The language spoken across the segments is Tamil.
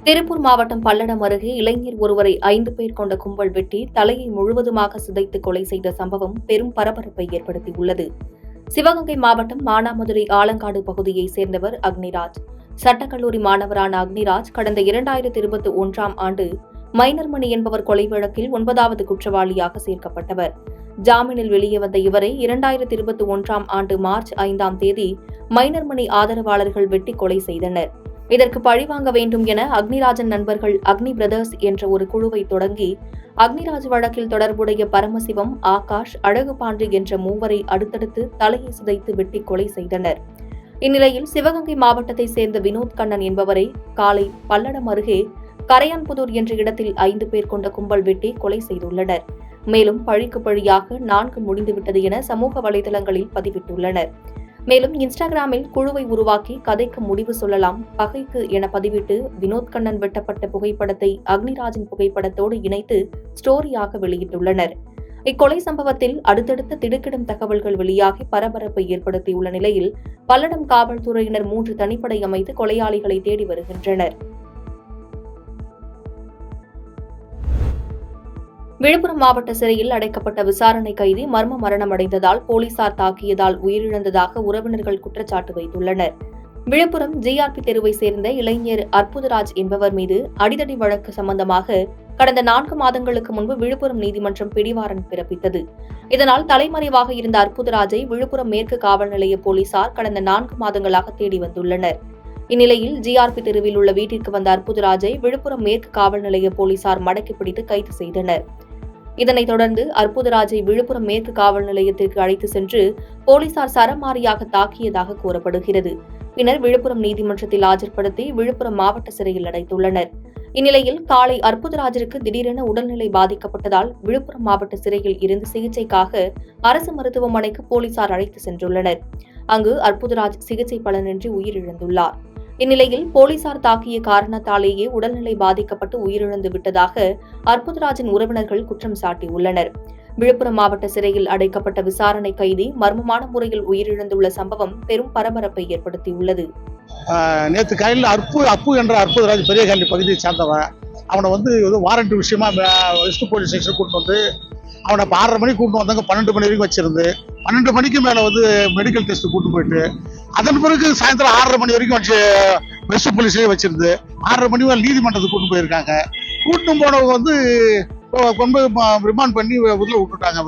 திருப்பூர் மாவட்டம் பல்லடம் அருகே இளைஞர் ஒருவரை 5 பேர் கொண்ட கும்பல் வெட்டி தலையை முழுவதுமாக சிதைத்து கொலை செய்த சம்பவம் பெரும் பரபரப்பை ஏற்படுத்தியுள்ளது. சிவகங்கை மாவட்டம் மானாமதுரை ஆலங்காடு பகுதியைச் சேர்ந்தவர் அக்னிராஜ். சட்டக்கல்லூரி மாணவரான அக்னிராஜ் கடந்த 2021ஆம் ஆண்டு மைனர்மணி என்பவர் கொலை வழக்கில் 9வது குற்றவாளியாக சேர்க்கப்பட்டவர். ஜாமீனில் வெளியே வந்த இவரை 2021ஆம் ஆண்டு மார்ச் 5ஆம் தேதி மைனர்மணி ஆதரவாளர்கள் வெட்டி கொலை செய்தனர். இதற்கு பழிவாங்க வேண்டும் என அக்னிராஜன் நண்பர்கள் அக்னி பிரதர்ஸ் என்ற ஒரு குழுவை தொடங்கி அக்னிராஜ் வழக்கில் தொடர்புடைய பரமசிவம், ஆகாஷ், அழகுபாண்டி என்ற மூவரை அடுத்தடுத்து தலையை சிதைத்து வெட்டி கொலை செய்தனர். இந்நிலையில் சிவகங்கை மாவட்டத்தைச் சேர்ந்த வினோத் கண்ணன் என்பவரை காலை பல்லடம் அருகே கரையான்புதூர் என்ற இடத்தில் 5 பேர் கொண்ட கும்பல் வெட்டி கொலை செய்துள்ளனர். மேலும் பழிக்கு பழியாக 4 முடிந்துவிட்டது என சமூக வலைதளங்களில் பதிவிட்டுள்ளனர். மேலும் இன்ஸ்டாகிராமில் குழுவை உருவாக்கி கதைக்கு முடிவு சொல்லலாம் பகைக்கு என பதிவிட்டு வினோத் கண்ணன் வெட்டப்பட்ட புகைப்படத்தை அக்னிராஜின் புகைப்படத்தோடு இணைத்து ஸ்டோரியாக வெளியிட்டுள்ளனர். இக்கொலை சம்பவத்தில் அடுத்தடுத்த திடுக்கிடும் தகவல்கள் வெளியாகி பரபரப்பை ஏற்படுத்தியுள்ள நிலையில் பல்லடம் காவல்துறையினர் 3 தனிப்படை அமைத்து கொலையாளிகளை தேடி வருகின்றனர். விழுப்புரம் மாவட்ட சிறையில் அடைக்கப்பட்ட விசாரணை கைதி மர்ம மரணமடைந்ததால் போலீசார் தாக்கியதால் உயிரிழந்ததாக உறவினர்கள் குற்றச்சாட்டு வைத்துள்ளனர். விழுப்புரம் ஜிஆர்பி தெருவை சேர்ந்த இளைஞர் அற்புதராஜ் என்பவர் மீது அடிதடி வழக்கு சம்பந்தமாக கடந்த 4 மாதங்களுக்கு முன்பு விழுப்புரம் நீதிமன்றம் பிடிவாரண்ட் பிறப்பித்தது. இதனால் தலைமறைவாக இருந்த அற்புதராஜை விழுப்புரம் மேற்கு காவல் நிலைய போலீசார் கடந்த 4 மாதங்களாக தேடி வந்துள்ளனர். இந்நிலையில் ஜிஆர்பி தெருவில் உள்ள வீட்டிற்கு வந்த அற்புதராஜை விழுப்புரம் மேற்கு காவல் நிலைய போலீசார் மடக்கி பிடித்து கைது செய்தனர். இதனைத் தொடர்ந்து அற்புதராஜை விழுப்புரம் மேற்கு காவல் நிலையத்திற்கு அழைத்து சென்று போலீசார் சரமாரியாக தாக்கியதாக கூறப்படுகிறது. பின்னர் விழுப்புரம் நீதிமன்றத்தில் ஆஜர்படுத்தி விழுப்புரம் மாவட்ட சிறையில் அடைத்துள்ளனர். இந்நிலையில் காலை அற்புதராஜருக்கு திடீரென உடல்நிலை பாதிக்கப்பட்டதால் விழுப்புரம் மாவட்ட சிறையில் இருந்து சிகிச்சைக்காக அரசு மருத்துவமனைக்கு போலீசார் அழைத்து சென்றுள்ளனர். அங்கு அற்புதராஜ் சிகிச்சை பலனின்றி உயிரிழந்துள்ளார். இந்நிலையில் போலீசார் தாக்கிய காரணத்தாலேயே உடல்நிலை பாதிக்கப்பட்டு உயிரிழந்து விட்டதாக அற்புதராஜின் உறவினர்கள் குற்றம் சாட்டியுள்ளனர். விழுப்புரம் மாவட்ட சிறையில் அடைக்கப்பட்ட விசாரணை கைதி மர்மமான முறையில் உயிரிழந்துள்ள சம்பவம் பெரும் பரபரப்பை ஏற்படுத்தியுள்ளது. நேற்று காலையில் அப்பு என்ற அற்புதராஜ் பெரியகாலி பகுதியை சார்ந்தவன். அவனை வாரண்ட் விஷயமா வெஸ்ட் போலீஸ் ஸ்டேஷன் கூட்டு வந்து அவனை 6:30 மணிக்கு கூட்டு வந்தாங்க. 12 மணி வரைக்கும் வச்சிருந்து 12 மணிக்கு மேல மெடிக்கல் டெஸ்ட் கூட்டு போயிட்டு அதன் பிறகு சாயந்தரம் 6:30 மணி வரைக்கும் வச்சு வெஸ்ட் போலீஸ்லயே வச்சிருந்து 6:30 மணி வரை நீதிமன்றத்துக்கு கூட்டு போயிருக்காங்க. கூட்டும் போனவங்க கொண்டு ரிமாண்ட் பண்ணி உள்ள விட்டுட்டாங்க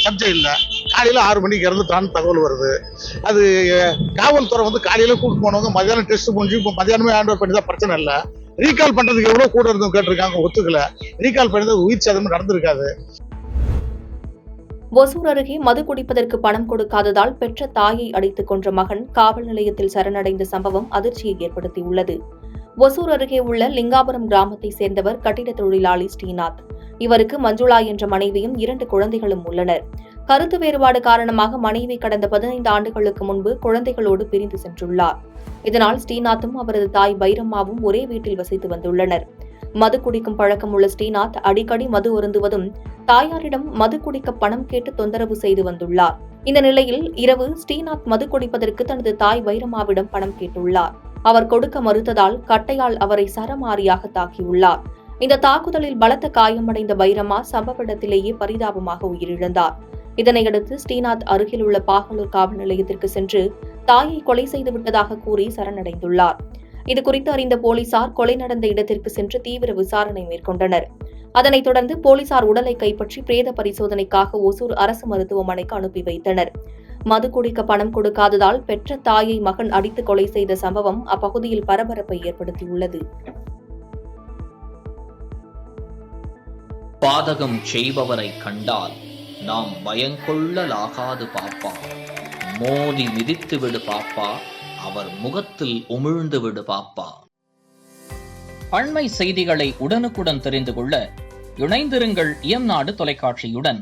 சப் ஜெயில. காலையில 6 மணிக்கு இறந்துட்டான்னு தகவல் வருது. அது காவல்துறை காலையில கூட்டு போனவங்க மதியானம் டெஸ்ட் முடிஞ்சு இப்போ மதியானமே ஹேண்ட் ஓவர் பண்ணி தான் பிரச்சனை இல்லை. ரீகால் பண்றதுக்கு எவ்வளவு கூட இருந்தும் கேட்டிருக்காங்க, ஒத்துக்கல. ரீகால் பண்ணது உயிர் சேதமும் நடந்திருக்காது. ஒசூர் அருகே மது குடிப்பதற்கு பணம் கொடுக்காததால் பெற்ற தாயை அடித்துக் கொன்ற மகன் காவல் நிலையத்தில் சரணடைந்த சம்பவம் அதிர்ச்சியை ஏற்படுத்தியுள்ளது. ஒசூர் அருகே உள்ள லிங்காபுரம் கிராமத்தைச் சேர்ந்தவர் கட்டிட தொழிலாளி ஸ்ரீநாத். இவருக்கு மஞ்சுளா என்ற மனைவியும் 2 குழந்தைகளும் உள்ளனர். கருத்து வேறுபாடு காரணமாக மனைவி கடந்த 15 ஆண்டுகளுக்கு முன்பு குழந்தைகளோடு பிரிந்து சென்றுள்ளார். இதனால் ஸ்ரீநாத்தும் அவரது தாய் பைரம்மாவும் ஒரே வீட்டில் வசித்து வந்துள்ளனர். மது குடிக்கும் பழக்கம் உள்ள ஸ்ரீநாத் அடிக்கடி மது அருந்துவதும் தாயாரிடம் மது குடிக்க பணம் கேட்டு தொந்தரவு செய்து வந்துள்ளார். இந்த நிலையில் இரவு ஸ்ரீநாத் மது குடிப்பதற்கு தனது தாய் பைரம்மாவிடம் பணம் கேட்டுள்ளார். அவர் கொடுக்க மறுத்ததால் கட்டையால் அவரை சரமாரியாக தாக்கியுள்ளார். இந்த தாக்குதலில் பலத்த காயமடைந்த பைரம்மா சம்பவ இடத்திலேயே பரிதாபமாக உயிரிழந்தார். இதனையடுத்து ஸ்ரீநாத் அருகிலுள்ள பாகலூர் காவல் நிலையத்திற்கு சென்று தாயை கொலை செய்துவிட்டதாக கூறி சரணடைந்துள்ளார். இதுகுறித்து அறிந்த போலீசார் கொலை நடந்த இடத்திற்கு சென்று தீவிர விசாரணை மேற்கொண்டனர். அதனைத் தொடர்ந்து போலீசார் உடலை கைப்பற்றி பிரேத பரிசோதனைக்காக ஒசூர் அரசு மருத்துவமனைக்கு அனுப்பி வைத்தனர். மது குடிக்க பணம் கொடுக்காததால் பெற்ற தாயை மகன் அடித்து கொலை செய்த சம்பவம் அப்பகுதியில் பரபரப்பை ஏற்படுத்தியுள்ளது. பாதகம் செய்பவரை கண்டால் நாம் பயங்கொள்ளலாகாது பாப்பா, மோதி மிதித்து விடு பாப்பா, அவர் முகத்தில் உமிழ்ந்து விடு பாப்பா. அண்மை செய்திகளை உடனுக்குடன் தெரிந்து கொள்ள இணைந்திருங்கள் இயம்நாடு தொலைக்காட்சியுடன்.